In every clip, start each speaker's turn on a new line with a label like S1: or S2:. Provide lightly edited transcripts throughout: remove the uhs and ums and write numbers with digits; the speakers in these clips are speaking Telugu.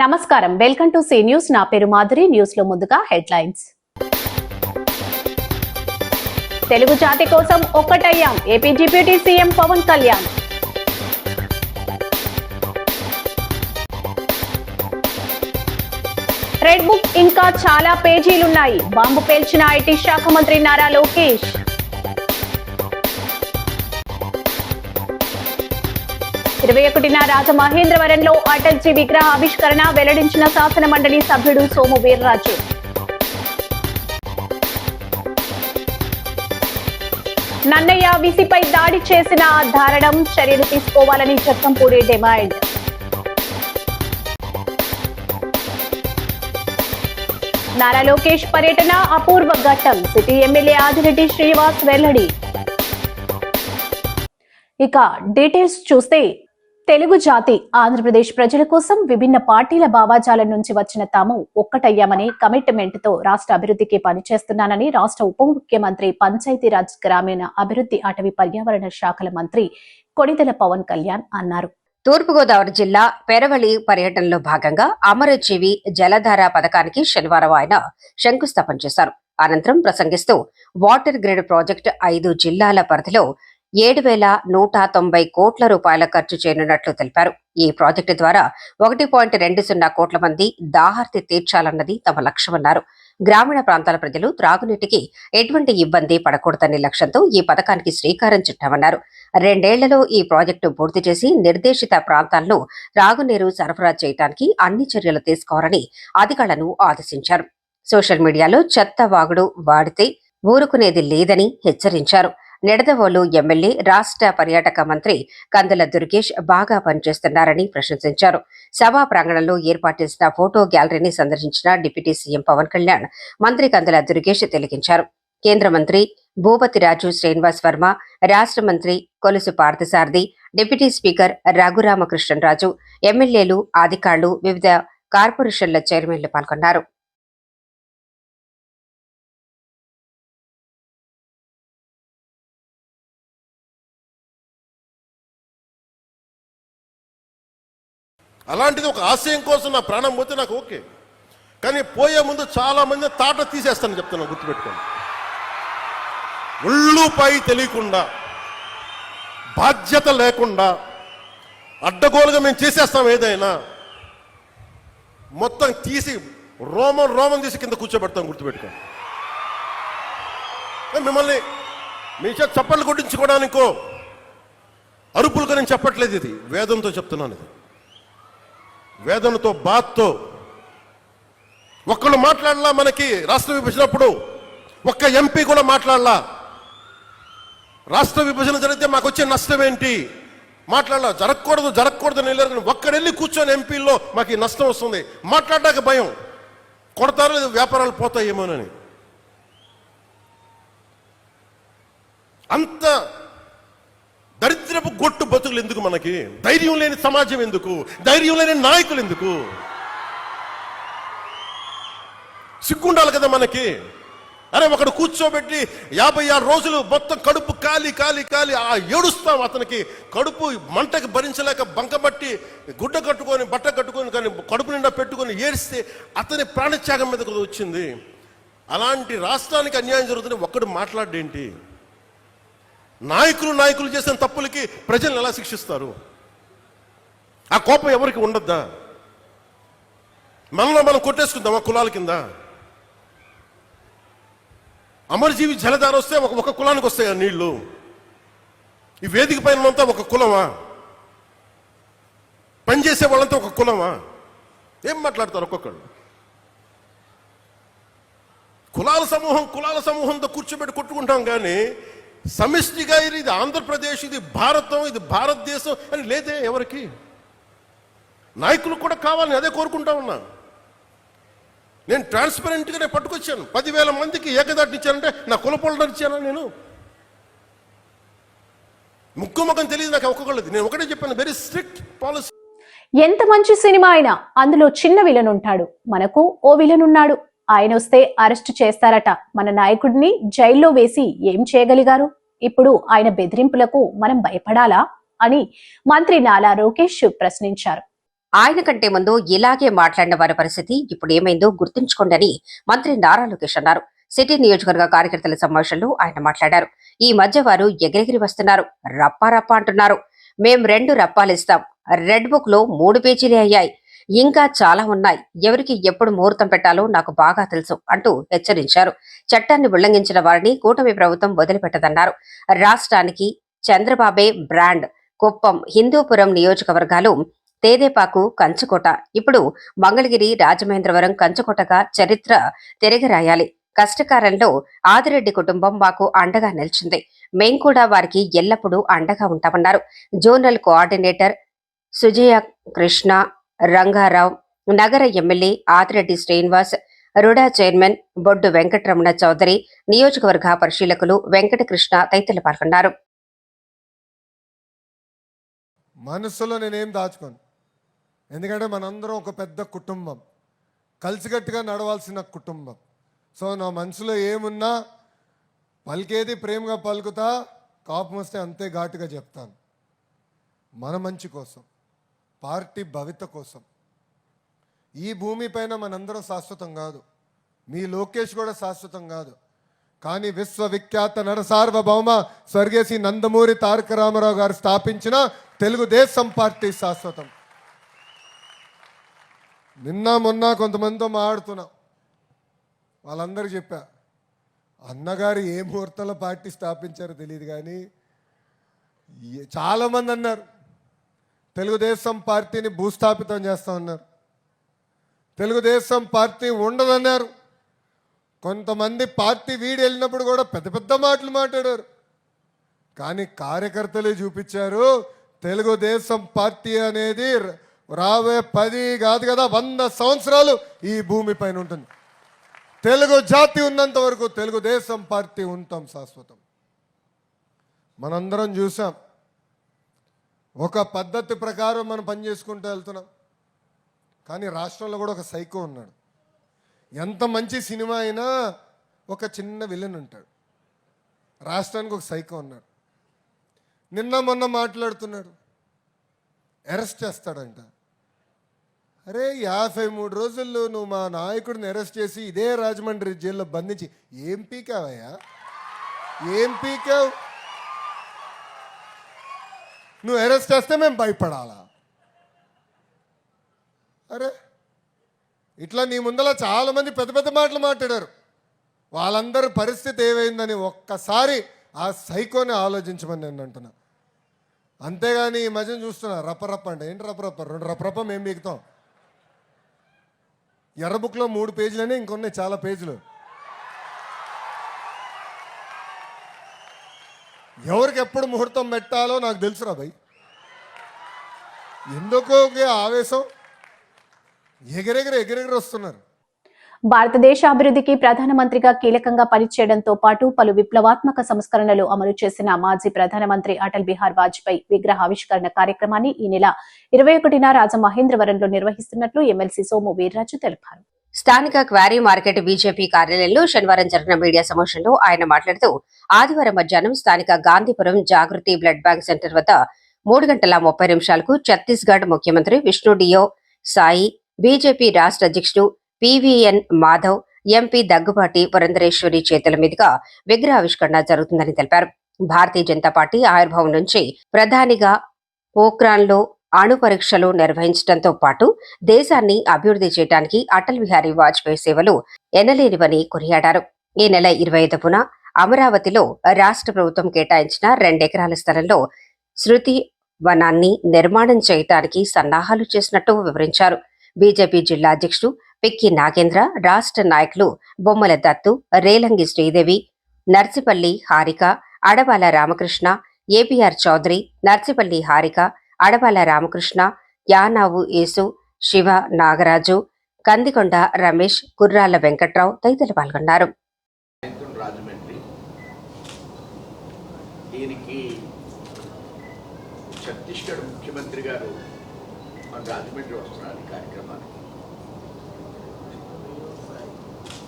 S1: నమస్కారం, వెల్కమ్ టు సి న్యూస్. నా పేరు మాధురి. న్యూస్ లో ముందుగా హెడ్లైన్స్. తెలుగు జాతి కోసం ఒక్కటయ్యాం, AP deputy CM Pawan Kalyan. Red book ఇంకా చాలా పేజీలున్నాయి, బాంబు పేల్చిన ఐటీ శాఖ మంత్రి నారా లోకేష్. రాజమహేంద్రవరంలో అటల్జీ విగ్రహ ఆవిష్కరణ వెల్లడించిన శాసన మండలి సభ్యుడు సోము వీర్రాజు. నన్నయ్య విసిపై దాడి చేసిన దారుణం, చర్యలు తీసుకోవాలని జక్కంపూడి డిమాండ్. నారా లోకేష్ పర్యటన అపూర్వ ఘట్టం, సిటీ ఎమ్మెల్యే ఆదిరెడ్డి శ్రీనివాస్ వెల్లడి. ఇక డీటెయిల్స్ చూస్తే, తెలుగు జాతి ఆంధ్రప్రదేశ్ ప్రజల కోసం విభిన్న పార్టీల భావాజాలం నుంచి వచ్చిన తాము ఒక్కటయ్యామని కమిట్మెంట్ తో రాష్ట్ర అభివృద్ధికి పనిచేస్తున్నానని రాష్ట్ర ఉప ముఖ్యమంత్రి, పంచాయతీరాజ్, గ్రామీణ అభివృద్ధి, అటవీ పర్యావరణ శాఖల మంత్రి కొణిదెల పవన్ కళ్యాణ్ అన్నారు.
S2: తూర్పుగోదావరి జిల్లా పెరవలి పర్యటనలో భాగంగా అమరజీవి జలధార పథకానికి శనివారం ఆయన శంకుస్థాపన చేశారు. అనంతరం ప్రసంగిస్తూ వాటర్ గ్రిడ్ ప్రాజెక్టు 5 జిల్లాల పరిధిలో 7,190 కోట్ల రూపాయల ఖర్చు చేయనున్నట్లు తెలిపారు. ఈ ప్రాజెక్టు ద్వారా 1.20 కోట్ల మంది దాహార్తి తీర్చాలన్నది తమ లక్ష్యమన్నారు. గ్రామీణ ప్రాంతాల ప్రజలు త్రాగునీటికి ఎటువంటి ఇబ్బంది పడకూడదనే లక్ష్యంతో ఈ పథకానికి శ్రీకారం చుట్టామన్నారు. 2 ఏళ్లలో ఈ ప్రాజెక్టు పూర్తి చేసి నిర్దేశిత ప్రాంతాల్లో త్రాగునీరు సరఫరా చేయడానికి అన్ని చర్యలు తీసుకోవాలని అధికారులను ఆదేశించారు. సోషల్ మీడియాలో చెత్త వాగుడు వాడితే ఊరుకునేది లేదని హెచ్చరించారు. నిడదవోలు ఎమ్మెల్యే, రాష్ట్ర పర్యాటక మంత్రి కందుల దుర్గేష్ బాగా పనిచేస్తున్నారని ప్రశంసించారు. సభా ప్రాంగణంలో ఏర్పాటు చేసిన ఫోటో గ్యాలరీని సందర్శించిన డిప్యూటీ సీఎం పవన్ కళ్యాణ్ మంత్రి కందుల దుర్గేష్ తిలకించారు. కేంద్ర మంత్రి భూపతిరాజు శ్రీనివాస్ వర్మ, రాష్ట్ర మంత్రి కొలుసు పార్థసారథి, డిప్యూటీ స్పీకర్ రఘురామకృష్ణరాజు, ఎమ్మెల్యేలు, అధికారులు, వివిధ కార్పొరేషన్ల చైర్మన్లు పాల్గొన్నారు.
S3: అలాంటిది ఒక ఆశయం కోసం నా ప్రాణం పోతే నాకు ఓకే, కానీ పోయే ముందు చాలా మంది తాట తీసేస్తాను చెప్తున్నాను, గుర్తుపెట్టుకోండి. ఒళ్ళుపై తెలియకుండా, బాధ్యత లేకుండా, అడ్డగోలుగా మేము చేసేస్తాం. ఏదైనా మొత్తం తీసి రోమం తీసి కింద కూర్చోబెడతాం, గుర్తుపెట్టుకోండి. మిమ్మల్ని మీ చేత చప్పట్లు కొట్టించుకోవడానికో అరుపులుగా నేను చెప్పట్లేదు, ఇది వేదంతో చెప్తున్నాను. ఇది వేదనతో, బాధతో. ఒక్కళ్ళు మాట్లాడలా, మనకి రాష్ట్ర విభజనప్పుడు ఒక్క ఎంపీ కూడా మాట్లాడలా. రాష్ట్ర విభజన జరిగితే మాకు వచ్చే నష్టం ఏంటి మాట్లాడలా. జరగకూడదు నేను ఒక్కడెళ్ళి కూర్చొని ఎంపీల్లో మాకు ఈ నష్టం వస్తుంది మాట్లాడడానికి భయం, కొడతారో లేదు, వ్యాపారాలు పోతాయేమోనని. అంత దరిద్రపు గొట్టు బతుకులు ఎందుకు మనకి? ధైర్యం లేని సమాజం ఎందుకు? ధైర్యం లేని నాయకులు ఎందుకు? సిగ్గుండాలి కదా మనకి. అరే ఒకడు కూర్చోబెట్టి 56 రోజులు మొత్తం కడుపు కాలి ఏడుస్తాం. అతనికి కడుపు మంటకి భరించలేక బంకబట్టి గుడ్డ కట్టుకొని, బట్ట కట్టుకొని, కానీ కడుపు నిండా పెట్టుకొని ఏడిస్తే అతని ప్రాణత్యాగం మీద వచ్చింది. అలాంటి రాష్ట్రానికి అన్యాయం జరుగుతుంది, ఒక్కడు మాట్లాడేంటి? నాయకులు చేసిన తప్పులకి ప్రజలను ఎలా శిక్షిస్తారు? ఆ కోపం ఎవరికి ఉండద్దా? మనలో మనం కొట్టేసుకుందామా కులాల కింద? అమరజీవి జలధార వస్తే ఒక కులానికి వస్తాయి ఆ నీళ్లు. ఈ వేదిక పైన అంతా ఒక కులమా? పనిచేసే వాళ్ళంతా ఒక కులమా? ఏం మాట్లాడతారు ఒక్కొక్కళ్ళు? కులాల సమూహంతో కూర్చోబెట్టి కొట్టుకుంటాం, కానీ సమిష్టిగా ఇది ఆంధ్రప్రదేశ్, ఇది భారతం, ఇది భారతదేశం అని లేదే ఎవరికి. నాయకులు కూడా కావాలని అదే కోరుకుంటా ఉన్నా. నేను ట్రాన్స్పరెంట్గానే పట్టుకొచ్చాను. 10,000 మందికి ఏకదాటినిచ్చానంటే నా కులపోళ్ళని ఇచ్చానా? నేను ముక్కుముఖం తెలియదు నాకు ఒక్కొక్కళ్ళది. నేను ఒకటే చెప్పాను, వెరీ స్ట్రిక్ట్ పాలసీ.
S1: ఎంత మంచి సినిమా అయినా అందులో చిన్న విలన్ ఉంటాడు. మనకు ఓ విలన్ ఉన్నాడు. ఆయన వస్తే అరెస్టు చేస్తారట. మన నాయకుడిని జైల్లో వేసి ఏం చేయగలిగారు? ఇప్పుడు ఆయన బెదిరింపులకు మనం భయపడాలా అని మంత్రి నారా లోకేష్ ప్రశ్నించారు.
S2: ఆయన కంటే ముందు ఇలాగే మాట్లాడిన వారి పరిస్థితి ఇప్పుడు ఏమైందో గుర్తుంచుకోండి మంత్రి నారా లోకేష్ అన్నారు. సిటీ నియోజకవర్గ కార్యకర్తల సమావేశంలో ఆయన మాట్లాడారు. ఈ మధ్య వారు ఎగిరెగిరి వస్తున్నారు, రప్పా రప్పా అంటున్నారు. మేం 2 రప్పాలు ఇస్తాం, రెడ్ బుక్ లో 3 పేజీలే అయ్యాయి, ఇంకా చాలా ఉన్నాయి, ఎవరికి ఎప్పుడు ముహూర్తం పెట్టాలో నాకు బాగా తెలుసు అంటూ హెచ్చరించారు. చట్టాన్ని ఉల్లంఘించిన వారిని కూటమి ప్రభుత్వం వదిలిపెట్టదన్నారు. రాష్ట్రానికి చంద్రబాబే బ్రాండ్. కుప్పం, హిందూపురం నియోజకవర్గాలు తేదేపాకు, కంచుకోట, ఇప్పుడు మంగళగిరి, రాజమహేంద్రవరం కంచుకోటగా చరిత్ర తిరగరాయాలి. కష్టకాలంలో ఆదిరెడ్డి కుటుంబం మాకు అండగా నిలిచింది, మేం కూడా వారికి ఎల్లప్పుడూ అండగా ఉంటామన్నారు. జోనల్ కోఆర్డినేటర్ సుజయ కృష్ణ, రంగారావు, నగర MLA Adireddy Srinivas, RUDA chairman Boddu Venkataramana Chowdary, నియోజకవర్గ పరిశీలకులు వెంకటకృష్ణ తదితరులు పాల్గొన్నారు.
S4: మనసులో నేనేం దాచుకోను, ఎందుకంటే మనందరం ఒక పెద్ద కుటుంబం, కలిసికట్టుగా నడవాల్సిన కుటుంబం. సో నా మనసులో ఏమున్నా పలికేది ప్రేమగా పలుకుతా, కోపం వస్తే అంతే ఘాటుగా చెప్తాను. మన మంచి కోసం, పార్టీ భవిత కోసం. ఈ భూమిపైన మనందరం శాశ్వతం కాదు, మీ లోకేష్ కూడా శాశ్వతం కాదు. కానీ విశ్వవిఖ్యాత నరసార్వభౌమ స్వర్గీయ నందమూరి తారక రామారావు గారు స్థాపించిన తెలుగుదేశం పార్టీ శాశ్వతం. నిన్న మొన్న కొంతమందితో మాట్లాడుతున్నా, వాళ్ళందరూ చెప్పా, అన్నగారు ఏ ముహూర్తంలో పార్టీ స్థాపించారో తెలియదు, కానీ చాలామంది అన్నారు తెలుగుదేశం పార్టీని భూస్థాపితం చేస్తామన్నారు, తెలుగుదేశం పార్టీ ఉండదన్నారు. కొంతమంది పార్టీ వీడి వెళ్ళినప్పుడు కూడా పెద్ద పెద్ద మాటలు మాట్లాడారు, కానీ కార్యకర్తలే చూపించారు తెలుగుదేశం పార్టీ అనేది రాబోయే 10 కాదు కదా 100 సంవత్సరాలు ఈ భూమి పైన ఉంటుంది. తెలుగు జాతి ఉన్నంత వరకు తెలుగుదేశం పార్టీ ఉంటాం శాశ్వతం. మనందరం చూసాం, ఒక పద్ధతి ప్రకారం మనం పనిచేసుకుంటూ వెళ్తున్నాం. కానీ రాష్ట్రంలో కూడా ఒక సైకో ఉన్నాడు. ఎంత మంచి సినిమా అయినా ఒక చిన్న విలన్ ఉంటాడు. రాష్ట్రానికి ఒక సైకో ఉన్నాడు. నిన్న మొన్న మాట్లాడుతున్నాడు, అరెస్ట్ చేస్తాడంట. అరే 53 రోజుల్లో నువ్వు మా నాయకుడిని అరెస్ట్ చేసి ఇదే రాజమండ్రి జైల్లో బంధించి ఏం పీకావయ్యా, ఏం పీకావు? నువ్వు అరెస్ట్ చేస్తే మేము భయపడాలా? అరే ఇట్లా నీ ముందర చాలామంది పెద్ద పెద్ద మాటలు మాట్లాడారు. వాళ్ళందరి పరిస్థితి ఏమైందని ఒక్కసారి ఆ సైకోని ఆలోచించమని నేను అంటున్నా. అంతేగాని ఈ మధ్యన చూస్తున్నా రప్పరప్ప అంటే ఏంటి రప్పరప్ప, 2 రప్పరప్ప మేము బిగుతాం. ఎర్ర బుక్లో 3 పేజీలనే, ఇంకొన్నాయి చాలా పేజీలు. ఎవరికి ఎప్పుడు ముహూర్తం పెట్టాలో నాకు తెలుసురా భయ్. ఎందుకో ఆవేశం, ఎగిరెగిరి వస్తున్నారు.
S1: భారతదేశ అభివృద్ధికి ప్రధానమంత్రిగా కీలకంగా పనిచేయడంతో పాటు పలు విప్లవాత్మక సంస్కరణలు అమలు చేసిన మాజీ ప్రధానమంత్రి అటల్ బిహారీ వాజ్పేయి విగ్రహ ఆవిష్కరణ కార్యక్రమాన్ని ఈ నెల 21న రాజమహేంద్రవరంలో నిర్వహిస్తున్నట్లు ఎమ్మెల్సీ సోము వీర్రాజు తెలిపారు.
S2: స్థానిక క్వారీ మార్కెట్ బీజేపీ కార్యాలయంలో శనివారం జరిగిన మీడియా సమావేశంలో ఆయన మాట్లాడుతూ, ఆదివారం మధ్యాహ్నం స్థానిక గాంధీపురం జాగృతి బ్లడ్ బ్యాంక్ సెంటర్ వద్ద 3 గంటల 30 నిమిషాలకు ఛత్తీస్గఢ్ ముఖ్యమంత్రి విష్ణు డియో సాయి, బీజేపీ రాష్ట్ర అధ్యక్షుడు పివిఎన్ మాధవ్, ఎంపీ దగ్గుబాటి పురంధరేశ్వరి చేతుల మీదుగా విగ్రహావిష్కరణ జరుగుతుందని తెలిపారు. భారతీయ జనతా పార్టీ ఆవిర్భావం నుంచి ప్రధానిగా పోఖ్రాన్లో అణు పరీక్షలు నిర్వహించడంతో పాటు దేశాన్ని అభివృద్ధి చేయడానికి అటల్ బిహారీ వాజ్పేయి సేవలు ఎనలేనివని కొనియాడారు. ఈ నెల 25న అమరావతిలో రాష్ట్ర ప్రభుత్వం కేటాయించిన 2 ఎకరాల స్థలంలో శృతి వనాన్ని నిర్మాణం చేయడానికి సన్నాహాలు చేసినట్టు వివరించారు. బీజేపీ జిల్లా అధ్యక్షుడు పిక్కి నాగేంద్ర, రాష్ట్ర నాయకులు బొమ్మల దత్తు, రేలంగి శ్రీదేవి, నర్సిపల్లి హారిక, అడబాల రామకృష్ణ, ఏపీఆర్ చౌదరి, నర్సిపల్లి హారిక, అడబాల రామకృష్ణ, యానావు యేసు, శివ నాగరాజు, కందికొండ రమేష్, కుర్రాళ్ల వెంకట్రావు తదితరులు పాల్గొన్నారు.
S5: ఛత్తీస్గఢ్ ముఖ్యమంత్రి గారు రాజమండ్రి వస్తున్నారు. ఈ కార్యక్రమానికి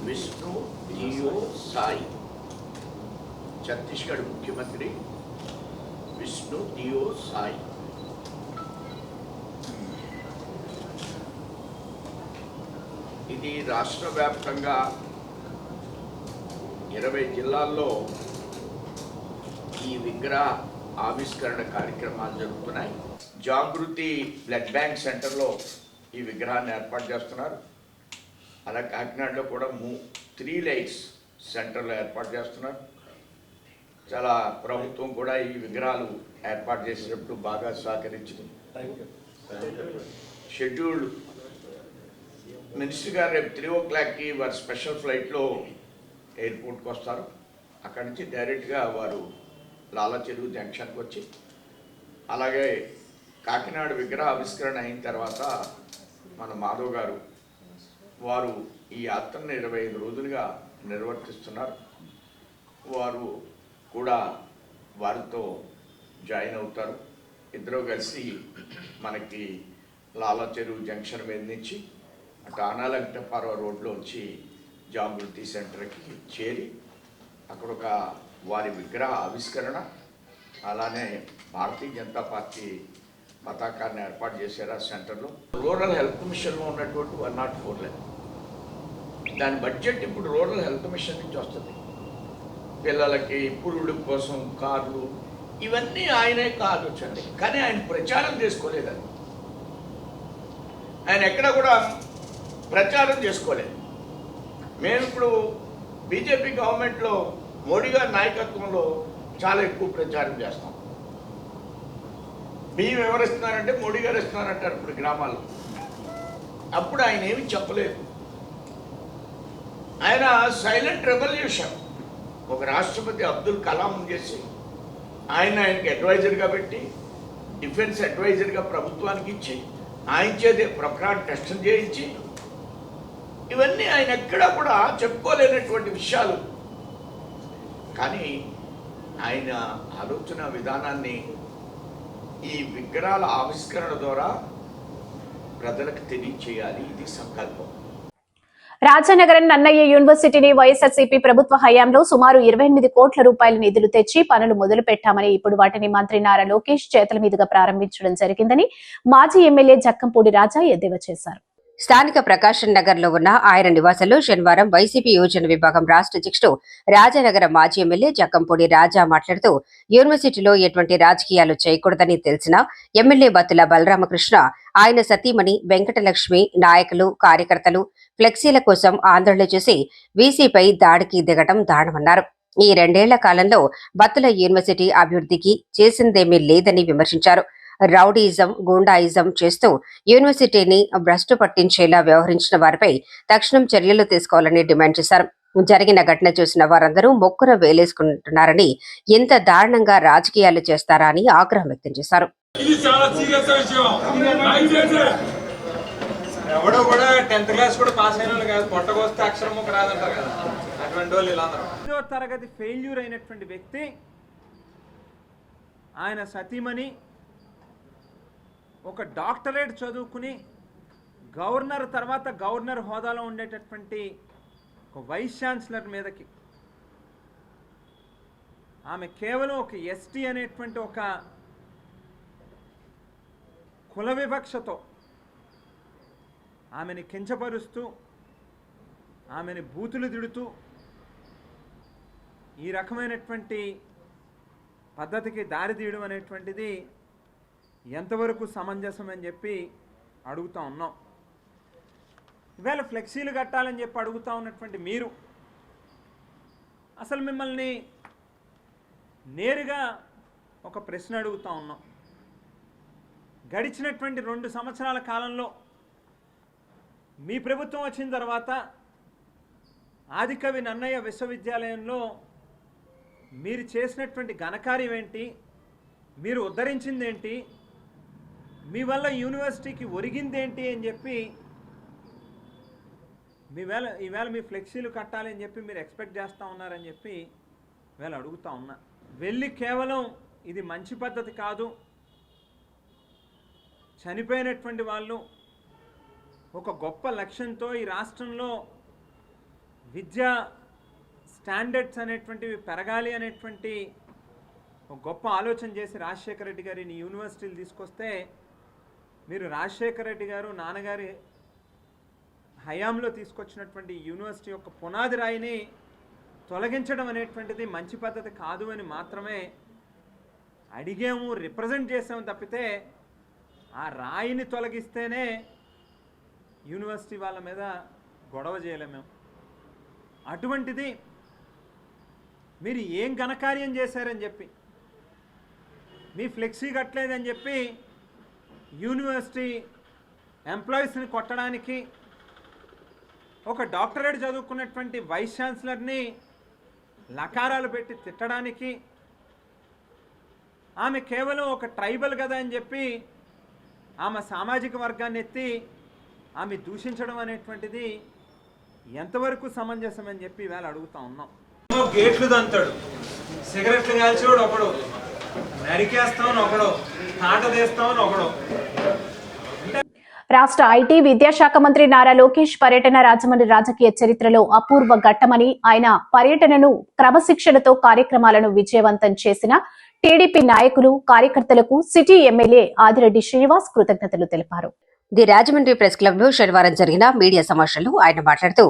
S5: విష్ణు డియో సాయి, ఛత్తీస్గఢ్ ముఖ్యమంత్రి విష్ణు డియో సాయి ఈ రాష్ట్ర వ్యాప్తంగా 20 జిల్లాల్లో ఈ విగ్రహ ఆవిష్కరణ కార్యక్రమాలు జరుగుతున్నాయి. జాగృతి బ్లడ్ బ్యాంక్ సెంటర్లో ఈ విగ్రహాన్ని ఏర్పాటు చేస్తున్నారు. అలా కాకినాడలో కూడా 3 లైట్స్ సెంటర్లో ఏర్పాటు చేస్తున్నారు. చాలా ప్రభుత్వం కూడా ఈ విగ్రహాలు ఏర్పాటు చేసేటప్పుడు బాగా సహకరించింది. షెడ్యూల్డ్ మినిస్టర్ గారు రేపు 3 o'clockకి వారు స్పెషల్ ఫ్లైట్లో ఎయిర్పోర్ట్కి వస్తారు. అక్కడి నుంచి డైరెక్ట్గా వారు లాలా చెరువు జంక్షన్కి వచ్చి అలాగే కాకినాడ విగ్రహ ఆవిష్కరణ అయిన తర్వాత మన మాధవ్ గారు వారు ఈ యాత్రను 25 రోజులుగా నిర్వర్తిస్తున్నారు. వారు కూడా వారితో జాయిన్ అవుతారు. ఇద్దరు కలిసి మనకి లాలా చెరువు జంక్షన్ మీద నుంచి అటు ఆనాలంకటపార రోడ్లో వచ్చి జాగృతి సెంటర్కి చేరి అక్కడ ఒక వారి విగ్రహ ఆవిష్కరణ అలానే భారతీయ జనతా పార్టీ పతాకాన్ని ఏర్పాటు చేశారు ఆ సెంటర్లో. రూరల్ హెల్త్ మిషన్లో ఉన్నటువంటి 104 లైన్ దాని బడ్జెట్ ఇప్పుడు రూరల్ హెల్త్ మిషన్ నుంచి వస్తుంది. పిల్లలకి పురుడు కోసం కార్లు ఇవన్నీ ఆయనే ఆలోచండి, కానీ ఆయన ప్రచారం చేసుకోలేదని. ఆయన ఎక్కడ కూడా ప్రచారం చేసుకోలేదు. మేము ఇప్పుడు బీజేపీ గవర్నమెంట్లో మోడీ గారి నాయకత్వంలో చాలా ఎక్కువ ప్రచారం చేస్తాం. బియ్యం ఎవరు ఇస్తున్నారంటే మోడీ గారు ఇస్తున్నారంటారు ఇప్పుడు గ్రామాల్లో. అప్పుడు ఆయన ఏమి చెప్పలేదు. ఆయన సైలెంట్ రెవల్యూషన్ ఒక రాష్ట్రపతి అబ్దుల్ కలాం చేసి ఆయనకి అడ్వైజర్గా పెట్టి డిఫెన్స్ అడ్వైజర్గా ప్రభుత్వానికి ఇచ్చి ఆయన చేతే ప్రొక్రాన్ టెస్టులు చేయించి ఇవన్నీ ఆయన ఎక్కడా కూడా చెప్పుకోలేనటువంటి విషయాలు. కానీ ఆయన ఆలోచన విధానాన్ని ఈ విగ్రహాల ఆవిష్కరణ ద్వారా ప్రజలకు తెలియచేయాలి. ఇది సంకల్పం.
S1: రాజానగరం నన్నయ్య యూనివర్సిటీని వైఎస్ఆర్సీపీ ప్రభుత్వ హయాంలో సుమారు 28 కోట్ల రూపాయల నిధులు తెచ్చి పనులు మొదలు పెట్టామని, ఇప్పుడు వాటిని మంత్రి నారా లోకేష్ చేతుల మీదుగా ప్రారంభించడం జరిగిందని మాజీ ఎమ్మెల్యే జక్కంపూడి రాజా ఎద్దేవా చేశారు.
S2: స్థానిక ప్రకాశం నగర్ లో ఉన్న ఆయన నివాసంలో శనివారం వైసీపీ యోజన విభాగం రాష్ట్ర అధ్యక్షుడు రాజానగరం మాజీ ఎమ్మెల్యే జక్కంపూడి రాజా మాట్లాడుతూ యూనివర్సిటీలో ఎటువంటి రాజకీయాలు చేయకూడదని తెలిసిన ఎమ్మెల్యే బత్తుల బలరామకృష్ణ, ఆయన సతీమణి వెంకటలక్ష్మి, నాయకులు, కార్యకర్తలు ఫ్లెక్సీల కోసం ఆందోళన చేసి వీసీపై దాడికి దిగడం దారుణమన్నారు. ఈ 2 ఏళ్ల కాలంలో బత్తుల యూనివర్సిటీ అభివృద్ధికి చేసిందేమీ లేదని విమర్శించారు. రౌడీయిజం, గూండాయిజం చేస్తూ యూనివర్సిటీని భ్రష్టు పట్టించేలా వ్యవహరించిన వారిపై తక్షణం చర్యలు తీసుకోవాలని డిమాండ్ చేశారు. జరిగిన ఘటన చూసిన వారందరూ మొక్కున వేలేసుకుంటున్నారని, ఎంత దారుణంగా రాజకీయాలు చేస్తారా అని ఆగ్రహం వ్యక్తం చేశారు.
S6: ఎవడో కూడా 10th క్లాస్ కూడా పాస్ అయిన వాళ్ళు కాదు, పొట్టకొస్తే అక్షరం ఒక రాదంటారు కదా, అటువంటి వాళ్ళు వీళ్ళందరూ. 5వ తరగతి ఫెయిల్యూర్ అయినటువంటి వ్యక్తి, ఆయన సతీమణి ఒక డాక్టరేట్ చదువుకుని గవర్నర్ తర్వాత గవర్నర్ హోదాలో ఉండేటటువంటి ఒక వైస్ ఛాన్సలర్ మీదకి ఆమె కేవలం ఒక ఎస్టీ అనేటువంటి ఒక కుల వివక్షతో ఆమెని కించపరుస్తూ, ఆమెని బూతులు తిడుతూ ఈ రకమైనటువంటి పద్ధతికి దారి తీయడం అనేటువంటిది ఎంతవరకు సమంజసం అని చెప్పి అడుగుతా ఉన్నాం. ఇవాళ ఫ్లెక్సీలు కట్టాలని చెప్పి అడుగుతా ఉన్నటువంటి మీరు అసలు మిమ్మల్ని నేరుగా ఒక ప్రశ్న అడుగుతా ఉన్నాం. గడిచినటువంటి 2 సంవత్సరాల కాలంలో మీ ప్రభుత్వం వచ్చిన తర్వాత ఆదికవి నన్నయ్య విశ్వవిద్యాలయంలో మీరు చేసినటువంటి ఘనకార్యం ఏంటి, మీరు ఉద్ధరించిందేంటి, మీ వల్ల యూనివర్సిటీకి ఒరిగిందేంటి అని చెప్పి ఈవేళ మీ ఫ్లెక్సీలు కట్టాలి అని చెప్పి మీరు ఎక్స్పెక్ట్ చేస్తూ ఉన్నారని చెప్పి ఈవేళ అడుగుతా ఉన్నా. వెళ్ళి కేవలం ఇది మంచి పద్ధతి కాదు, చనిపోయినటువంటి వాళ్ళు ఒక గొప్ప లక్ష్యంతో ఈ రాష్ట్రంలో విద్యా స్టాండర్డ్స్ అనేటువంటివి పెరగాలి అనేటువంటి ఒక గొప్ప ఆలోచన చేసి రాజశేఖర రెడ్డి గారిని యూనివర్సిటీలు తీసుకొస్తే, మీరు రాజశేఖర రెడ్డి గారు నాన్నగారి హయాంలో తీసుకొచ్చినటువంటి యూనివర్సిటీ యొక్క పునాది రాయిని తొలగించడం అనేటువంటిది మంచి పద్ధతి కాదు అని మాత్రమే అడిగాము, రిప్రజెంట్ చేసాము తప్పితే ఆ రాయిని తొలగిస్తేనే యూనివర్సిటీ వాళ్ళ మీద గొడవ చేయలేము మేము. అటువంటిది మీరు ఏం ఘనకార్యం చేశారని చెప్పి, మీ ఫ్లెక్సీ కట్టలేదని చెప్పి యూనివర్సిటీ ఎంప్లాయీస్ని కొట్టడానికి, ఒక డాక్టరేట్ చదువుకున్నటువంటి వైస్ ఛాన్సలర్ని లకారాలు పెట్టి తిట్టడానికి, ఆమె కేవలం ఒక ట్రైబల్ కదా అని చెప్పి ఆమె సామాజిక వర్గాన్ని ఎత్తి ఆమె దూషించడం అనేటువంటిది ఎంతవరకు సమంజసమని చెప్పి ఇవాళ అడుగుతా ఉన్నాం. గేట్లు దంతాడు, సిగరెట్లు కాల్చేవాడు ఒకడు, నరికేస్తామని ఒకడు, తాట తీస్తామని ఒకడు.
S1: రాష్ట్ర ఐటీ విద్యాశాఖ మంత్రి నారా లోకేష్ పర్యటన రాజమండ్రి రాజకీయ చరిత్రలో అపూర్వ ఘట్టమని, ఆయన పర్యటనను క్రమశిక్షణతో కార్యక్రమాలను విజయవంతం చేసిన టీడీపీ నాయకులు, కార్యకర్తలకు సిటీ ఎమ్మెల్యే ఆదిరెడ్డి శ్రీనివాస్ కృతజ్ఞతలు తెలిపారు.
S2: ది రాజమండ్రి ప్రెస్ క్లబ్ లో శనివారం జరిగిన మీడియా సమావేశంలో ఆయన మాట్లాడుతూ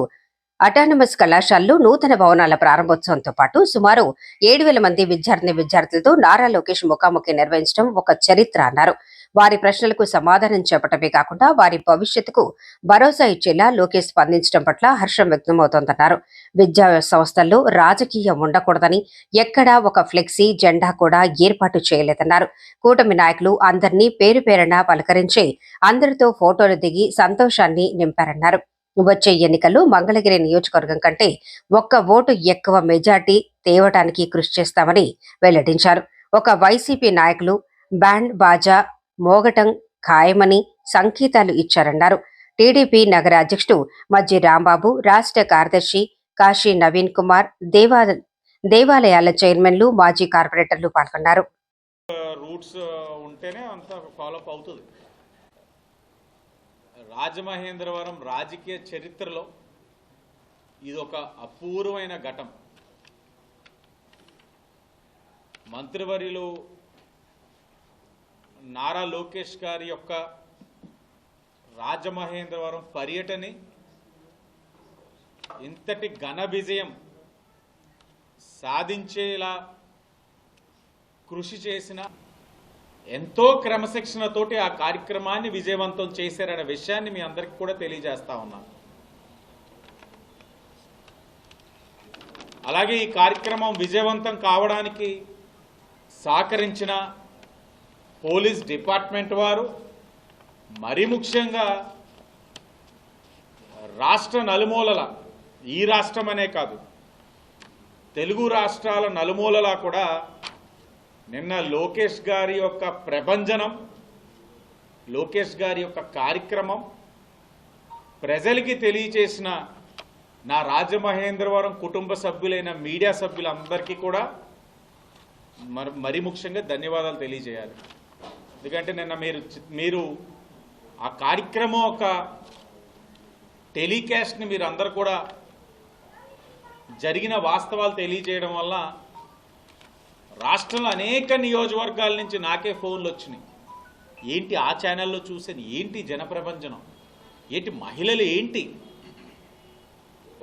S2: అటానమస్ కళాశాలలో నూతన భవనాల ప్రారంభోత్సవంతో పాటు సుమారు 7,000 మంది విద్యార్థులతో నారా లోకేష్ ముఖాముఖి నిర్వహించడం ఒక చరిత్ర అన్నారు. వారి ప్రశ్నలకు సమాధానం చెప్పటమే కాకుండా వారి భవిష్యత్తుకు భరోసా ఇచ్చేలా లోకేష్ స్పందించడం పట్ల హర్షం వ్యక్తమవుతోందన్నారు. విద్యా సంస్థల్లో రాజకీయం ఉండకూడదని ఎక్కడా ఒక ఫ్లెక్సీ జెండా కూడా ఏర్పాటు చేయలేదన్నారు. కూటమి నాయకులు అందరినీ పేరు పేరున పలకరించి అందరితో ఫోటోలు దిగి సంతోషాన్ని నింపారన్నారు. వచ్చే ఎన్నికల్లో మంగళగిరి నియోజకవర్గం కంటే 1 ఓటు ఎక్కువ మెజార్టీ తేవటానికి కృషి చేస్తామని వెల్లడించారు. ఒక వైసీపీ నాయకులు బ్యాండ్ బాజా మోగటం ఖాయమని సంకేతాలు ఇచ్చారన్నారు. టీడీపీ నగర అధ్యక్షుడు మజ్జి రాంబాబు, రాష్ట్ర కార్యదర్శి కాశీ నవీన్ కుమార్, దేవాలయాల చైర్మన్లు, మాజీ కార్పొరేటర్లు పాల్గొన్నారు.
S7: రూట్స్ ఉంటేనే అంత ఫాలోఅప్ అవుతుంది. రాజమహేంద్రవరం రాజకీయ చరిత్రలో ఇదొక అపూర్వమైన ఘట్టం. మంత్రివర్యులు నారా లోకేష్ గారి యొక్క రాజమహేంద్రవరం పర్యటన ఇంతటి ఘన విజయం సాధించేలా కృషి చేసిన, ఎంతో క్రమశిక్షణతోటి ఆ కార్యక్రమాన్ని విజయవంతం చేశారనే విషయాన్ని మీ అందరికీ కూడా తెలియజేస్తా ఉన్నాను. అలాగే ఈ కార్యక్రమం విజయవంతం కావడానికి సహకరించిన పోలీస్ డిపార్ట్మెంట్ వారు, మరీ ముఖ్యంగా రాష్ట్ర నలుమూలల, ఈ రాష్ట్రం అనే కాదు తెలుగు రాష్ట్రాల నలుమూలలా కూడా నిన్న లోకేష్ గారి యొక్క ప్రభంజనం, లోకేష్ గారి యొక్క కార్యక్రమం ప్రజలకి తెలియచేసిన నా రాజమహేంద్రవరం కుటుంబ సభ్యులైన మీడియా సభ్యులందరికీ కూడా మరీ ముఖ్యంగా ధన్యవాదాలు తెలియజేయాలి. ఎందుకంటే నిన్న మీరు ఆ కార్యక్రమం ఒక టెలికాస్ట్ని మీరు అందరు కూడా జరిగిన వాస్తవాలు తెలియజేయడం వల్ల రాష్ట్రంలో అనేక నియోజకవర్గాల నుంచి నాకే ఫోన్లు వచ్చినాయి. ఏంటి ఆ ఛానల్లో చూసాను, ఏంటి జనప్రపంచనం, ఏంటి మహిళలు, ఏంటి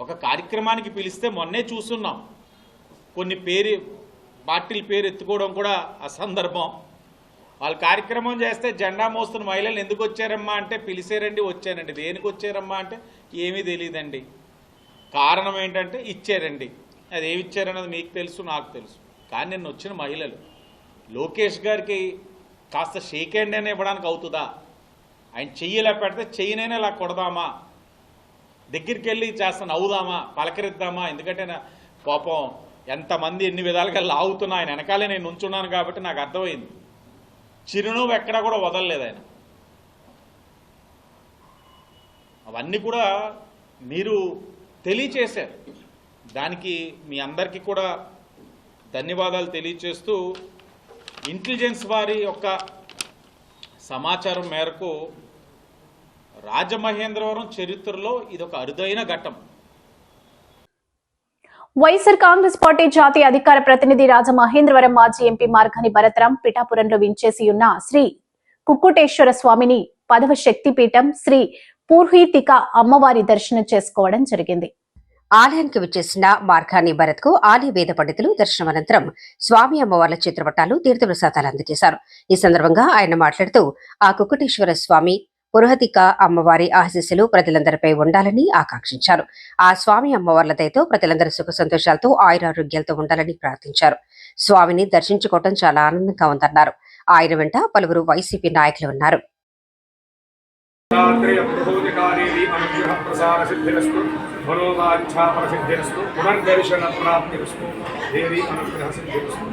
S7: ఒక కార్యక్రమానికి పిలిస్తే మొన్నే చూస్తున్నాం కొన్ని పార్టీల పేరు ఎత్తుకోవడం కూడా అసందర్భం. వాళ్ళు కార్యక్రమం చేస్తే జెండా మోస్తున్న మహిళలు ఎందుకు వచ్చారమ్మా అంటే పిలిచారండి, వచ్చానండి. దేనికి వచ్చారమ్మా అంటే ఏమీ తెలియదండి. కారణం ఏంటంటే ఇచ్చారండి. అది ఏమి ఇచ్చారన్నది మీకు తెలుసు, నాకు తెలుసు. కానీ నిన్న వచ్చిన మహిళలు లోకేష్ గారికి కాస్త షేక్ హ్యాండ్ అయినా ఇవ్వడానికి అవుతుందా? ఆయన చెయ్యిలా పెడితే చెయ్యినైనా ఇలా కొడదామా, దగ్గరికి వెళ్ళి చేస్తా నవ్వుదామా, పలకరిద్దామా? ఎందుకంటే పాపం ఎంతమంది ఎన్ని విధాలుగా లాగుతున్నా ఆయన వెనకాలే నేను ఉంచున్నాను కాబట్టి నాకు అర్థమైంది. చిరునవ్వు ఎక్కడా కూడా వదలలేదు ఆయన. అవన్నీ కూడా మీరు తెలియచేశారు. దానికి మీ అందరికీ కూడా ధన్యవాదాలు తెలియచేస్తూ, ఇంటెలిజెన్స్ వారి యొక్క సమాచారం మేరకు రాజమహేంద్రవరం చరిత్రలో ఇదొక అరుదైన ఘట్టం.
S1: వైఎస్ఆర్ కాంగ్రెస్ పార్టీ జాతీయ అధికార ప్రతినిధి రాజమహేంద్రవరం మాజీ ఎంపీ మార్గాని భరతరాం పిఠాపురంలో వించేసి ఉన్న శ్రీ కుక్కుటేశ్వర స్వామిని 10వ శక్తిపీఠం శ్రీ పూర్వీతిక అమ్మవారి దర్శనం చేసుకోవడం జరిగింది.
S2: ఆలయానికి విచ్చేసిన మార్గాని భరత్ కు ఆలయ వేద పండితులు దర్శనం అనంతరం స్వామి అమ్మవార్ల చిత్రపటాలు తీర్థప్రసాదాలు అందజేశారు. ఈ సందర్భంగా ఆయన మాట్లాడుతూ ఆ కుకుటేశ్వర స్వామి పురోహితిక అమ్మవారి ఆశీస్సులు ప్రజలందరిపై ఉండాలని ఆకాంక్షించారు. ఆ స్వామి అమ్మవార్ల దయతో ప్రజలందరూ సుఖ సంతోషాలతో ఆయురారోగ్యాలతో ఉండాలని ప్రార్థించారు. స్వామిని దర్శించుకోవడం చాలా ఆనందంగా ఉందన్నారు. ఆయన వెంట పలువురు వైసీపీ నాయకులు ఉన్నారు.
S8: పునర్దర్శన ప్రాప్తిరస్తు దేవి అనుగ్రహ సిద్ధిరస్తు.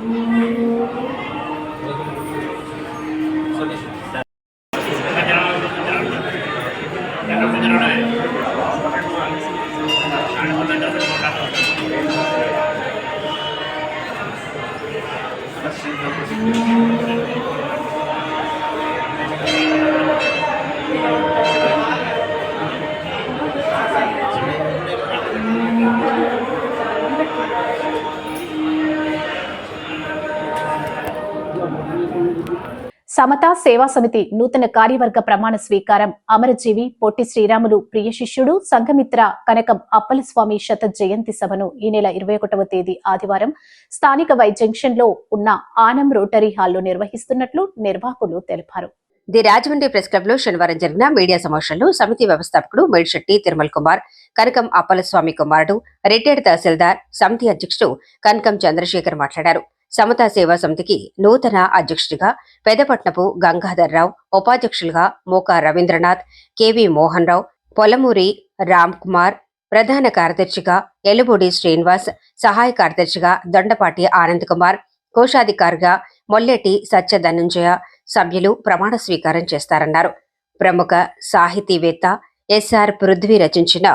S1: సమతా సేవా సమితి నూతన కార్యవర్గ ప్రమాణ స్వీకారం. అమరజీవి పొట్టి శ్రీరాములు ప్రియ శిష్యుడు సంఘమిత్ర కనకం అప్పలస్వామి శత జయంతి సభను ఈ నెల 21వ తేదీ ఆదివారం స్థానిక వై జంక్షన్ లో ఉన్న ఆనం రోటరీ హాల్లో నిర్వహిస్తున్నట్లు నిర్వాహకులు తెలిపారు.
S2: ది రాజమండ్రి ప్రెస్ క్లబ్ లో శనివారం జరిగిన మీడియా సమావేశంలో సమితి వ్యవస్థాపకుడు మేడిశెట్టి తిరుమల్ కుమార్, కనకం అప్పలస్వామి కుమారుడు, రిటైర్డ్ తహసీల్దార్, సమితి అధ్యక్షుడు కనకం చంద్రశేఖర్ మాట్లాడారు. సమతా సేవా సమితికి నూతన అధ్యక్షుడిగా పెదపట్నపు గంగాధర్రావు, ఉపాధ్యక్షులుగా మోకా రవీంద్రనాథ్, కెవి మోహన్ రావు, పొలమూరి రామ్ కుమార్, ప్రధాన కార్యదర్శిగా ఎలుబూడి శ్రీనివాస్, సహాయ కార్యదర్శిగా దొండపాటి ఆనంద్ కుమార్, కోశాధికారిగా మొల్లెటి సత్య ధనంజయ సభ్యులు ప్రమాణ స్వీకారం చేస్తారన్నారు. ప్రముఖ సాహితీవేత్త ఎస్ఆర్ పృథ్వీ రచించిన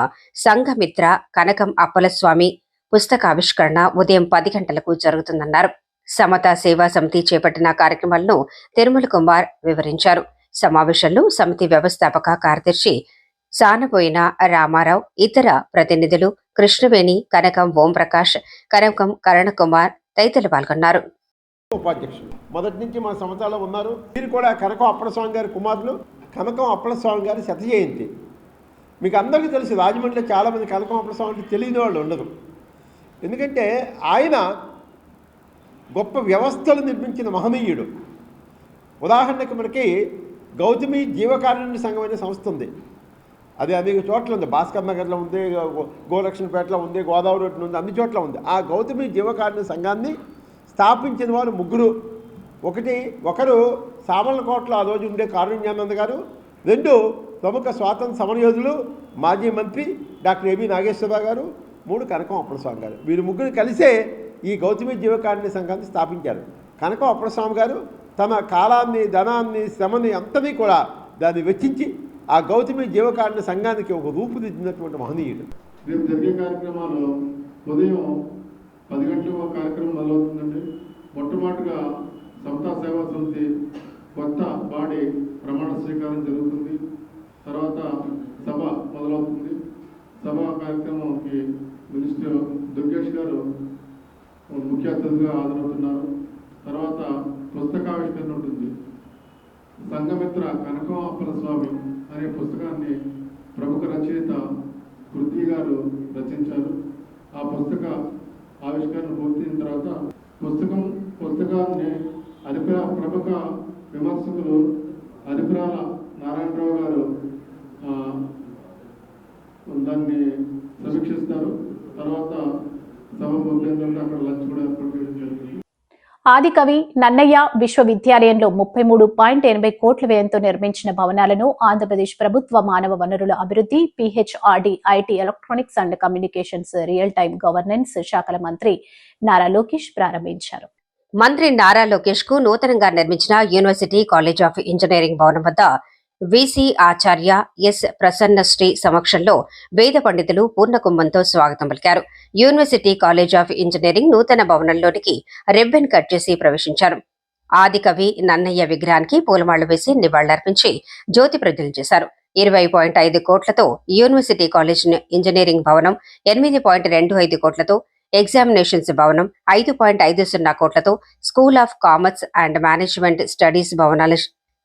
S2: సంఘమిత్ర కనకం అప్పలస్వామి పుస్తకావిష్కరణ ఉదయం 10 గంటలకు జరుగుతుందన్నారు. సమతా సేవా సమితి చేపట్టిన కార్యక్రమాలను తిరుమల కుమార్ వివరించారు. సమావేశంలో సమితి వ్యవస్థాపక కార్యదర్శి సానబోయిన రామారావు, ఇతర ప్రతినిధులు కృష్ణవేణి, కనకం ఓంప్రకాష్, కనకం కరణకుమార్ తదితరులు పాల్గొన్నారు.
S9: ఉపాధ్యక్షులు మొదటి నుంచి మన సంవత్సరాలు ఉన్నారు. మీరు కూడా కనకం అప్పలస్వామి గారి కుమారులు. కనకం అప్పలస్వామి గారి శత జయంతి మీకు అందరికీ తెలుసు. రాజమండ్రిలో చాలామంది కనకం అప్పలస్వామికి తెలియని వాళ్ళు ఉండదు. ఎందుకంటే ఆయన గొప్ప వ్యవస్థలు నిర్మించిన మహనీయుడు. ఉదాహరణకి మనకి గౌతమి జీవకారుణ్య సంఘం అనే సంస్థ ఉంది. అది అనేక చోట్ల ఉంది. భాస్కర్ నగర్లో ఉంది, గోలక్ష్మీపేటలో ఉంది, గోదావరి రోడ్డు ఉంది, అన్ని చోట్ల ఉంది. ఆ గౌతమి జీవకారుణ్య సంఘాన్ని స్థాపించిన వారు ముగ్గురు. ఒకరు సామర్లకోటలో ఆ రోజు ఉండే కారుణ్యానంద గారు, 2 ప్రముఖ స్వాతంత్ర సమరయోధులు మాజీ మంత్రి డాక్టర్ ఏబి నాగేశ్వరరావు గారు, 3 కనకం అప్పలస్వామి గారు. వీరు ముగ్గురు కలిసే ఈ గౌతమి జీవకారుణ్య సంఘాన్ని స్థాపించారు. కనకం అప్పలస్వామి గారు తన కాలాన్ని, ధనాన్ని, శ్రమని అంతని కూడా దాన్ని వెచ్చించి ఆ గౌతమి జీవకారుణ్య సంఘానికి ఒక రూపుదిద్దినటువంటి మహనీయుడు.
S10: రేపు జరిగే కార్యక్రమాలు ఉదయం 10 గంటలకు ఒక కార్యక్రమం మొదలవుతుందండి. మొట్టమొదటిగా సమతా సేవా సమితి కొత్త బాడీ ప్రమాణ స్వీకారం జరుగుతుంది. తర్వాత సభ మొదలవుతుంది. సభ కార్యక్రమంకి మినిస్టర్ దుర్గేష్ గారు ముఖ్య అతిథిగా హాజరవుతున్నారు. తర్వాత పుస్తకావిష్కరణ ఉంటుంది. సంఘమిత్ర కనకం అప్పలస్వామి అనే పుస్తకాన్ని ప్రముఖ రచయిత పృథ్వీ గారు రచించారు. ఆ పుస్తక ఆవిష్కరణ పూర్తయిన తర్వాత పుస్తకాన్ని ప్రముఖ విమర్శకులు అదిపురాల నారాయణరావు గారు దాన్ని సమీక్షిస్తారు. తర్వాత సభ పూర్తయిన తర్వాత అక్కడ లంచ్ కూడా ఏర్పాటు చేయడం జరిగింది.
S1: ఆదికవి నన్నయ్య విశ్వవిద్యాలయంలో 33.80 కోట్ల వ్యయంతో నిర్మించిన భవనాలను ఆంధ్రప్రదేశ్ ప్రభుత్వ మానవ వనరుల అభివృద్ధి, PHRD, IT, electronics and communications, real time governance శాఖల మంత్రి నారా లోకేష్ ప్రారంభించారు.
S2: మంత్రి నారా లోకేష్ కు నూతనంగా నిర్మించిన యూనివర్సిటీ కాలేజ్ ఆఫ్ ఇంజనీరింగ్ భవనం వద్ద వీసీ ఆచార్య ఎస్ ప్రసన్నశ్రీ సమక్షంలో వేద పండితులు పూర్ణకుంభంతో స్వాగతం పలికారు. యూనివర్సిటీ కాలేజ్ ఆఫ్ ఇంజనీరింగ్ నూతన భవనంలోనికి రిబ్బన్ కట్ చేసి ప్రవేశించారు. ఆదికవి నన్నయ్య విగ్రహానికి పూలమాళ్లు వేసి నివాళులర్పించి జ్యోతి ప్రజ్వలన చేశారు. 20.5 కోట్లతో యూనివర్సిటీ కాలేజ్ ఇంజనీరింగ్ భవనం, 8.25 కోట్లతో ఎగ్జామినేషన్స్ భవనం, 5.50 కోట్లతో school of commerce and management studies భవనాల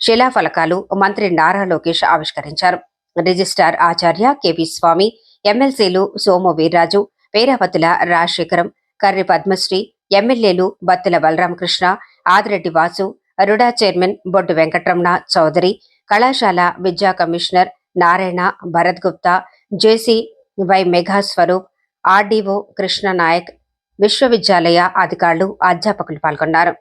S2: శిలాఫలకాలు మంత్రి నారా లోకేష్ ఆవిష్కరించారు. రిజిస్ట్రార్ ఆచార్య కెవి స్వామి, ఎమ్మెల్సీలు సోము వీర్రాజు, పేరావతుల రాజశేఖరం, కర్రి పద్మశ్రీ, ఎమ్మెల్యేలు బత్తుల బలరామకృష్ణ, ఆదిరెడ్డి వాసు, రుడా చైర్మన్ బొడ్డు వెంకటరమణ చౌదరి, కళాశాల విద్యా commissioner Narayana, Bharat Gupta, JC Y Megha Swaroop, RDO Krishna Naik, విశ్వవిద్యాలయ అధికారులు, అధ్యాపకులు పాల్గొన్నారు.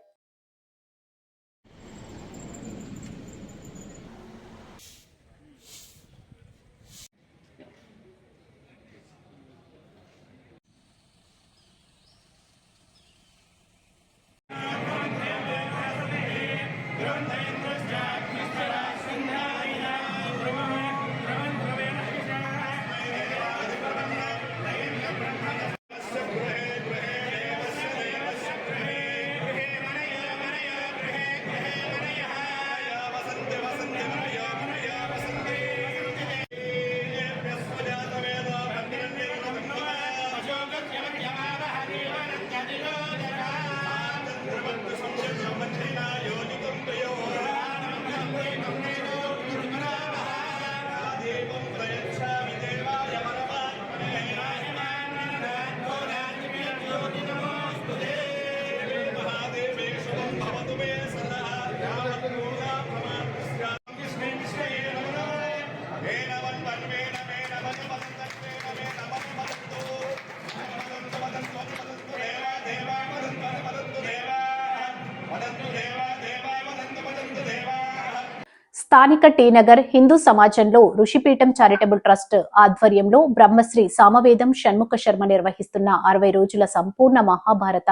S1: స్థానిక టీనగర్ హిందూ సమాజంలో ఋషిపీఠం చారిటబుల్ ట్రస్ట్ ఆధ్వర్యంలో బ్రహ్మశ్రీ సామవేదం షణ్ముఖ శర్మ నిర్వహిస్తున్న 60 రోజుల సంపూర్ణ మహాభారత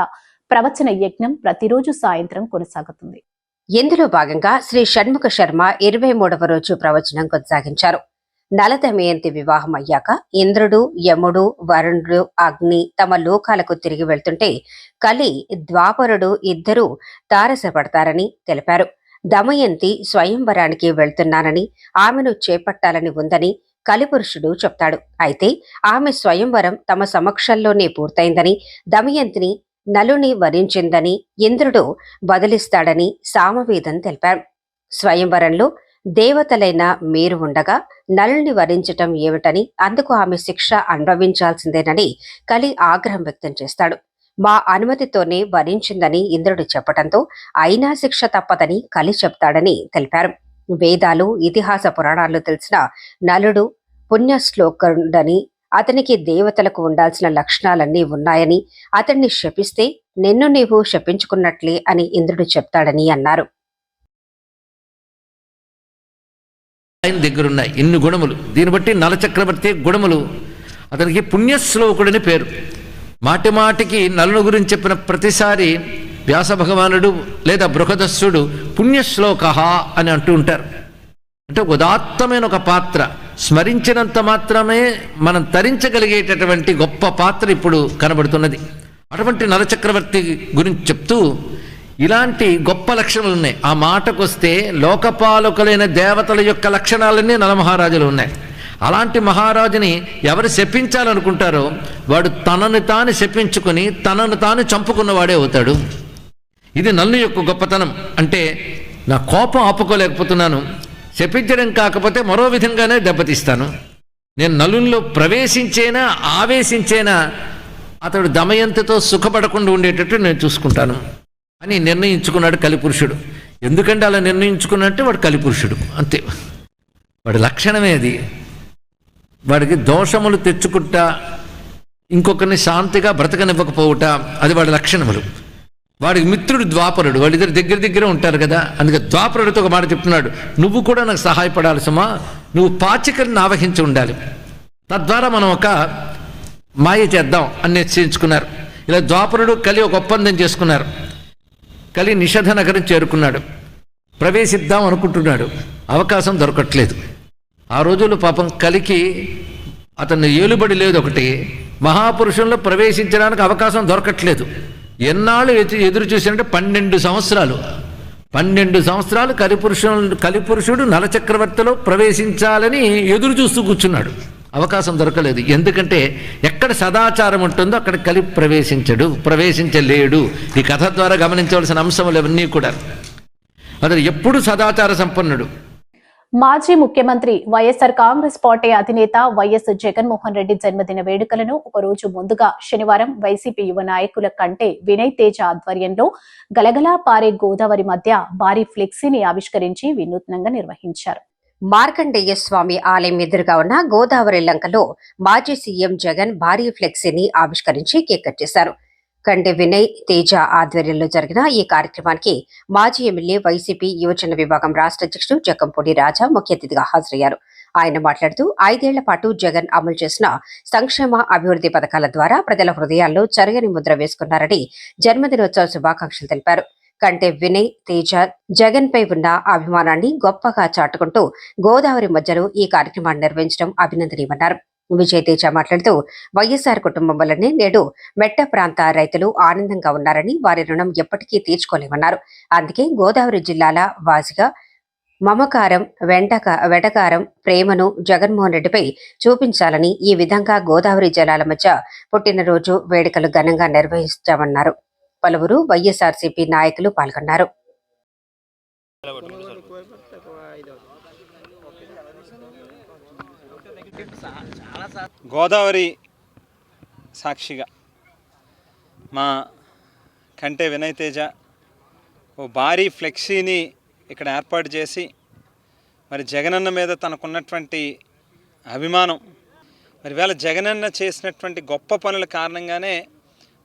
S1: ప్రవచన యజ్ఞం ప్రతిరోజు సాయంత్రం కొనసాగుతుంది.
S2: ఇందులో భాగంగా శ్రీ షణ్ముఖ శర్మ 23వ రోజు ప్రవచనం కొనసాగించారు. నలదమయంతి వివాహం అయ్యాక ఇంద్రుడు, యముడు, వరుణుడు, అగ్ని తమ లోకాలకు తిరిగి వెళ్తుంటే కలి, ద్వాపరుడు ఇద్దరూ తారసపడతారని తెలిపారు. దమయంతి స్వయంవరానికి వెళ్తున్నానని, ఆమెను చేపట్టాలని ఉందని కలిపురుషుడు చెప్తాడు. అయితే ఆమె స్వయంవరం తమ సమక్షంలోనే పూర్తయిందని, దమయంతిని నలుని వరించిందని ఇంద్రుడు బదిలిస్తాడని సామవేదం తెలిపారు. స్వయంవరంలో దేవతలైన మీరు ఉండగా నలుని వరించటం ఏమిటని, అందుకు ఆమె శిక్ష అనుభవించాల్సిందేనని కలి ఆగ్రహం వ్యక్తం చేస్తాడు. మా అనుమతితోనే వరించిందని ఇంద్రుడు చెప్పటంతో అయినా శిక్ష తప్పదని కలి చెప్తాడని తెలిపారు. వేదాలు, ఇతిహాస పురాణాల్లో తెలిసిన నలుడు పుణ్యశ్లోకుడని, అతనికి దేవతలకు ఉండాల్సిన లక్షణాలన్నీ ఉన్నాయని, అతన్ని శపిస్తే నిన్ను నీవు శపించుకున్నట్లే అని ఇంద్రుడు చెప్తాడని అన్నారు.
S11: ఆయన దగ్గరున్నాయి ఇన్ని గుణములు. దీన్ని బట్టి నలచక్రవర్తి గుణములు, అతనికి పుణ్యశ్లోకుడని పేరు. మాటి మాటికి నలుని గురించి చెప్పిన ప్రతిసారి వ్యాస భగవానుడు లేదా బృహదస్సుడు పుణ్యశ్లోక అని అంటూ ఉంటారు. అంటే ఉదాత్తమైన ఒక పాత్ర, స్మరించినంత మాత్రమే మనం తరించగలిగేటటువంటి గొప్ప పాత్ర ఇప్పుడు కనబడుతున్నది. అటువంటి నలచక్రవర్తి గురించి చెప్తూ ఇలాంటి గొప్ప లక్షణాలు ఉన్నాయి. ఆ మాటకొస్తే లోకపాలకులైన దేవతల యొక్క లక్షణాలన్నీ నలమహారాజులు ఉన్నాయి. అలాంటి మహారాజుని ఎవరు శపించాలనుకుంటారో వాడు తనను తాను శపించుకొని తనను తాను చంపుకున్నవాడే అవుతాడు. ఇది నల్లు యొక్క గొప్పతనం. అంటే నా కోపం ఆపుకోలేకపోతున్నాను, శపించడం కాకపోతే మరో విధంగానే దెబ్బతీస్తాను. నేను నలుల్లో ప్రవేశించేనా ఆవేశించేనా అతడు దమయంతితో సుఖపడకుండా ఉండేటట్టు నేను చూసుకుంటాను అని నిర్ణయించుకున్నాడు కలిపురుషుడు. ఎందుకంటే అలా నిర్ణయించుకున్నట్టే వాడు కలిపురుషుడు, అంతే. వాడి లక్షణమే అది. వాడికి దోషములు తెచ్చుకుంటా, ఇంకొకరిని శాంతిగా బ్రతకనివ్వకపోవుట, అది వాడి లక్షణములు. వాడికి మిత్రుడు ద్వాపరుడు, వాళ్ళిద్దరు దగ్గర ఉంటారు కదా. అందుకే ద్వాపరుడితో ఒక మాట చెప్తున్నాడు, నువ్వు కూడా నాకు సహాయపడాలి సుమా, నువ్వు పాచికల్ని ఆవహించి ఉండాలి, తద్వారా మనం ఒక మాయ చేద్దాం అని నిశ్చయించుకున్నారు. ఇలా ద్వాపరుడు కలి ఒక ఒప్పందం చేసుకున్నారు. కలి నిషధ నగరం చేరుకున్నాడు, ప్రవేశిద్దాం అనుకుంటున్నాడు, అవకాశం దొరకట్లేదు. ఆ రోజుల్లో పాపం కలికి అతన్ని ఏలుబడి లేదు. ఒకటి మహాపురుషుల్లో ప్రవేశించడానికి అవకాశం దొరకట్లేదు. ఎన్నాళ్ళు ఎదురు చూసినంటే 12 సంవత్సరాలు. 12 సంవత్సరాలు కలిపురుషుడు నలచక్రవర్తిలో ప్రవేశించాలని ఎదురు చూస్తూ కూర్చున్నాడు. అవకాశం దొరకలేదు. ఎందుకంటే ఎక్కడ సదాచారం ఉంటుందో అక్కడ కలి ప్రవేశించలేడు. ఈ కథ ద్వారా గమనించవలసిన అంశములు అవన్నీ కూడా. అతను ఎప్పుడు సదాచార సంపన్నుడు.
S1: మాజీ ముఖ్యమంత్రి వైఎస్ఆర్ కాంగ్రెస్ పార్టీ అధినేత వైఎస్ జగన్మోహన్ రెడ్డి జన్మదిన వేడుకలను ఒక రోజు ముందుగా శనివారం వైసీపీ యువ నాయకుల కంటే వినయ్ తేజ ఆధ్వర్యంలో గలగలా పారే గోదావరి మధ్య భారీ ఫ్లెక్సీని ఆవిష్కరించి వినూత్నంగా నిర్వహించారు.
S2: మార్కండేయ స్వామి ఆలయం ఎదురుగా ఉన్న గోదావరి లంకలో మాజీ సీఎం జగన్ భారీ ఫ్లెక్సీని ఆవిష్కరించి కేక్ కట్ చేశారు. కండె వినయ్ తేజ ఆధ్వర్యంలో జరిగిన ఈ కార్యక్రమానికి మాజీ ఎమ్మెల్యే వైసీపీ యువజన విభాగం రాష్ట్ర అధ్యక్షుడు జక్కంపూడి రాజా ముఖ్య అతిథిగా హాజరయ్యారు. ఆయన మాట్లాడుతూ 5 ఏళ్ల పాటు జగన్ అమలు చేసిన సంక్షేమ అభివృద్ధి పథకాల ద్వారా ప్రజల హృదయాల్లో చెరగని ముద్ర వేసుకున్నారని జన్మదినోత్సవ శుభాకాంక్షలు తెలిపారు. కంటే వినయ్ తేజ జగన్ పై ఉన్న అభిమానాన్ని గొప్పగా చాటుకుంటూ గోదావరి మధ్యలో ఈ కార్యక్రమాన్ని నిర్వహించడం అభినందనీయమన్నారు. విజయ్ తేజ మాట్లాడుతూ వైఎస్ఆర్ కుటుంబం వల్లనే నేడు మెట్ట ప్రాంత రైతులు ఆనందంగా ఉన్నారని, వారి రుణం ఎప్పటికీ తీర్చుకోలేమన్నారు. అందుకే గోదావరి జిల్లాల వాసిగా మమకారం వెటకారం ప్రేమను జగన్మోహన్ రెడ్డిపై చూపించాలని ఈ విధంగా గోదావరి జలాల మధ్య పుట్టినరోజు వేడుకలు ఘనంగా నిర్వహించామన్నారు. పలువురు వైఎస్ఆర్సీపీ నాయకులు పాల్గొన్నారు.
S12: గోదావరి సాక్షిగా మా కంటే వినయ్ తేజ ఓ భారీ ఫ్లెక్సీని ఇక్కడ ఏర్పాటు చేసి మరి జగనన్న మీద తనకున్నటువంటి అభిమానం, మరి వేళ జగనన్న చేసినటువంటి గొప్ప పనుల కారణంగానే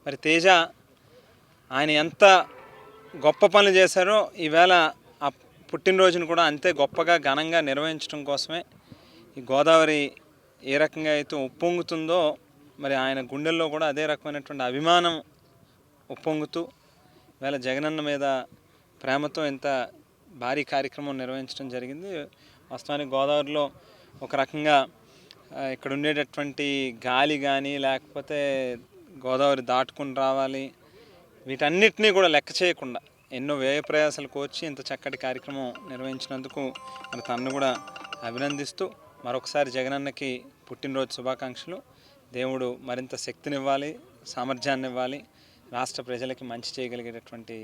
S12: మరి తేజ ఆయన ఎంత గొప్ప పనులు చేశారో ఈవేళ ఆ పుట్టినరోజును కూడా అంతే గొప్పగా ఘనంగా నిర్వహించడం కోసమే ఈ గోదావరి ఏ రకంగా అయితే ఉప్పొంగుతుందో మరి ఆయన గుండెల్లో కూడా అదే రకమైనటువంటి అభిమానం ఉప్పొంగుతూ ఈవేళ జగనన్న మీద ప్రేమతో ఇంత భారీ కార్యక్రమం నిర్వహించడం జరిగింది. వాస్తవానికి గోదావరిలో ఒక రకంగా ఇక్కడ ఉండేటటువంటి గాలి కానీ లేకపోతే గోదావరి దాటుకుని రావాలి, వీటన్నిటినీ కూడా లెక్క చేయకుండా ఎన్నో వ్యయ ప్రయాసాలు కోర్చి ఇంత చక్కటి కార్యక్రమం నిర్వహించినందుకు మరి తనను కూడా అభినందిస్తూ మరొకసారి జగనన్నకి పుట్టినరోజు శుభాకాంక్షలు. దేవుడు మరింత శక్తినివ్వాలి, సామర్థ్యాన్ని ఇవ్వాలి, రాష్ట్ర ప్రజలకి మంచి చేయగలిగేటటువంటి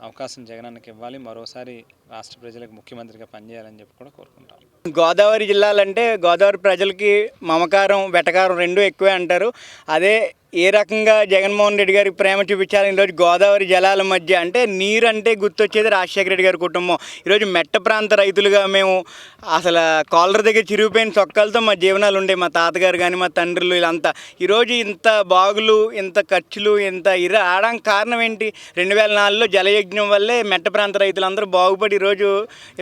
S12: అవకాశం జగనన్నకి ఇవ్వాలి, మరోసారి రాష్ట్ర ప్రజలకు ముఖ్యమంత్రిగా పనిచేయాలని చెప్పి కూడా కోరుకుంటాం.
S13: గోదావరి జిల్లాలంటే గోదావరి ప్రజలకి మమకారం వెటకారం రెండూ ఎక్కువే అంటారు. అదే ఏ రకంగా జగన్మోహన్ రెడ్డి గారికి ప్రేమ చూపించాలి. ఈరోజు గోదావరి జలాల మధ్య అంటే నీరు అంటే గుర్తొచ్చేది రాజశేఖర రెడ్డి గారి కుటుంబం. ఈరోజు మెట్ట ప్రాంత రైతులుగా మేము అసలు కాలర్ దగ్గర చిరిగిపోయిన చొక్కాలతో మా జీవనాలు ఉండే, మా తాతగారు కానీ మా తండ్రులు వీళ్ళంతా. ఈరోజు ఇంత బాగులు, ఇంత ఖర్చులు, ఇంత ఆడానికి కారణం ఏంటి? 2004లో జలయజ్ఞం వల్లే మెట్ట ప్రాంత రైతులందరూ బాగుపడి ఈరోజు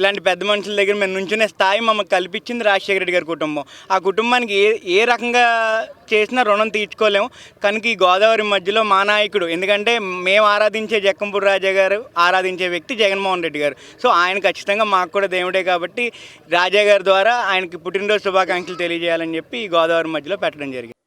S13: ఇలాంటి పెద్ద మనుషుల దగ్గర మేము నుంచునే స్థాయి మమ్మల్ని కల్పించింది రాజశేఖర రెడ్డి గారి కుటుంబం. ఆ కుటుంబానికి ఏ రకంగా చేసినా రుణం తీర్చుకోలేము. కనుక ఈ గోదావరి మధ్యలో మా నాయకుడు, ఎందుకంటే మేము ఆరాధించే జక్కంపూడి రాజా గారు ఆరాధించే వ్యక్తి జగన్మోహన్ రెడ్డి గారు. సో ఆయన ఖచ్చితంగా మాకు కూడా దేవుడే కాబట్టి రాజా గారి ద్వారా ఆయనకి పుట్టినరోజు శుభాకాంక్షలు తెలియజేయాలని చెప్పి ఈ గోదావరి మధ్యలో పెట్టడం జరిగింది.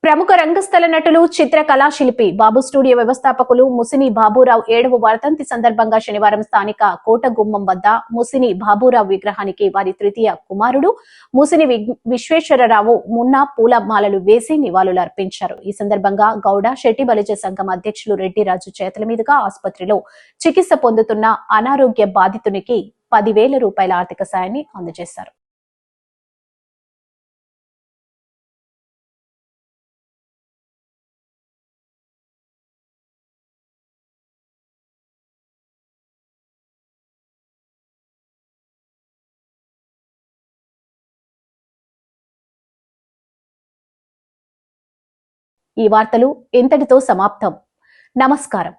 S1: ప్రముఖ రంగస్థల నటులు, చిత్ర కళాశిల్పి, బాబు స్టూడియో వ్యవస్థాపకులు ముసిని బాబురావు 7వ వర్ధంతి సందర్భంగా శనివారం స్థానిక కోటగుమ్మం వద్ద ముసిని బాబురావు విగ్రహానికి వారి తృతీయ కుమారుడు ముసిని విశ్వేశ్వరరావు మున్నా పూలమాలలు వేసి నివాళులర్పించారు. ఈ సందర్భంగా గౌడ శెట్టి బలిజ సంఘం అధ్యక్షులు రెడ్డిరాజు చేతుల మీదుగా ఆసుపత్రిలో చికిత్స పొందుతున్న అనారోగ్య బాధితునికి 10,000 రూపాయల ఆర్థిక సాయాన్ని అందజేశారు. ఈ వార్తలు ఇంతటితో సమాప్తం. నమస్కారం.